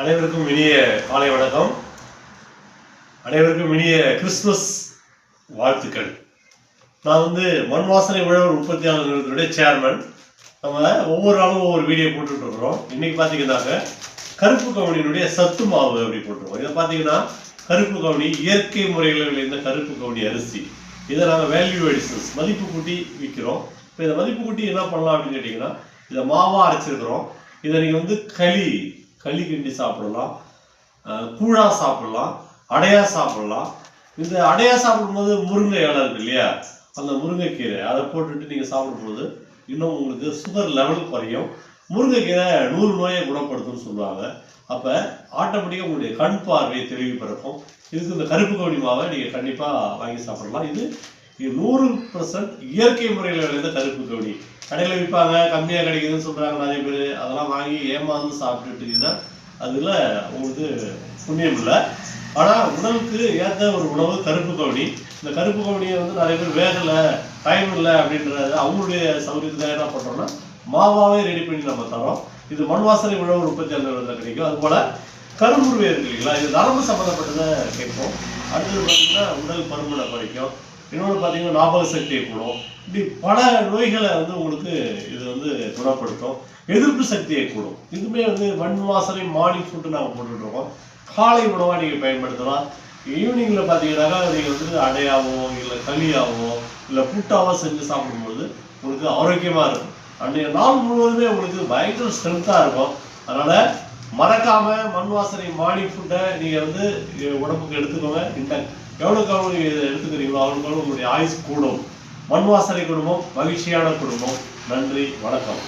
அனைவருக்கும் இனிய காலை வணக்கம். அனைவருக்கும் இனிய கிறிஸ்துமஸ் வாழ்த்துக்கள். நான் மண் வாசனை உழவர் உற்பத்தியாளர் நிறுவனத்துடைய சேர்மன். நம்ம ஒவ்வொரு நாளும் ஒவ்வொரு வீடியோ போட்டுட்டு இருக்கிறோம். இன்னைக்கு பார்த்தீங்கன்னாக்க கருப்பு கவுனியினுடைய சத்து மாவு அப்படி போட்டுருக்கோம். இதை பார்த்தீங்கன்னா கருப்பு கவுனி இயற்கை முறைகளில் விளைந்த கருப்பு கவுனி அரிசி. இதை நாங்கள் வேல்யூ எடிஷன்ஸ் மதிப்பு கூட்டி விற்கிறோம். இப்போ இதை மதிப்பு கூட்டி என்ன பண்ணலாம் அப்படின்னு கேட்டிங்கன்னா, இதை மாவாக அரைச்சிருக்கிறோம். இதை நீங்கள் களி கிண்டி சாப்பிடலாம், கூழா சாப்பிடலாம், அடையா சாப்பிடலாம். இந்த அடையா சாப்பிடும்போது முருங்கை இலை இருக்கு இல்லையா, அந்த முருங்கைக்கீரை அதை போட்டுட்டு நீங்கள் சாப்பிடும்போது இன்னும் உங்களுக்கு சுகர் லெவல் குறையும். முருங்கைக்கீரை 100 நோயை குணப்படுத்தும்னு சொல்லுவாங்க. அப்போ ஆட்டோமேட்டிக்காக உங்களுடைய கண் பார்வை தெளிவு பிறக்கும். இதுக்கு இந்த கருப்பு கவுனி மாவை நீங்கள் கண்டிப்பாக வாங்கி சாப்பிடலாம். இது 100% இயற்கை முறையில் விளைந்த கருப்பு கவுனி. கடையில் விற்பாங்க, கம்மியாக கிடைக்குதுன்னு சொல்கிறாங்க நிறைய பேர். அதெல்லாம் வாங்கி ஏமாந்து சாப்பிட்டுட்டீங்கன்னா அதில் உங்களுக்கு புண்ணியம் இல்லை. ஆனால் உடலுக்கு ஏற்ற ஒரு உணவு கருப்பு கவுனி. இந்த கருப்பு கவுனியை நிறைய பேர் வேகலை, டைம் இல்லை அப்படின்றது அவங்களுடைய சௌகரியத்துக்காக என்ன பண்ணுறோம்னா மாவாவே ரெடி பண்ணி நம்ம தரோம். இது மண் வாசனை உழவர் உற்பத்தியாளர்கள் கிடைக்கும். அதுபோல் கரும்புருவை இருக்கு இல்லைங்களா, இது நரம்பு சம்மந்தப்பட்டதை கேட்கும். அடுத்தது பார்த்தீங்கன்னா உடல் பருமனை குறைக்கும். இன்னொன்று பார்த்தீங்கன்னா ஞாபக சக்தியை கூடும். இப்படி பல நோய்களை உங்களுக்கு இது குணப்படுத்தும். எதிர்ப்பு சக்தியை கூடும். இதுவுமே மண் வாசனை மார்னிங் ஃபுட்டு நாங்கள் போட்டுட்ருக்கோம். காலை உணவாக நீங்கள் பயன்படுத்தலாம். ஈவினிங்கில் பார்த்தீங்கன்னாக்கா நீங்கள் அடையாவோ இல்லை களியாவோ இல்லை புட்டாவோ செஞ்சு சாப்பிடும்போது உங்களுக்கு ஆரோக்கியமாக இருக்கும். அன்றைய நாள் முழுவதுமே உங்களுக்கு பயங்கர ஸ்ட்ரென்த்தாக இருக்கும். அதனால் மறக்காமல் மண் வாசனை மார்னிங் ஃபுட்டை நீங்கள் உடம்புக்கு எடுத்துக்கோங்க. எவ்வளோக்கு நீங்கள் எடுத்துக்கிறீங்களோ அவ்வளோக்கு உங்களுடைய ஆயுஸ் கூடும். மண் வாசனை குடும்பம் மகிழ்ச்சியான குடும்பம். நன்றி, வணக்கம்.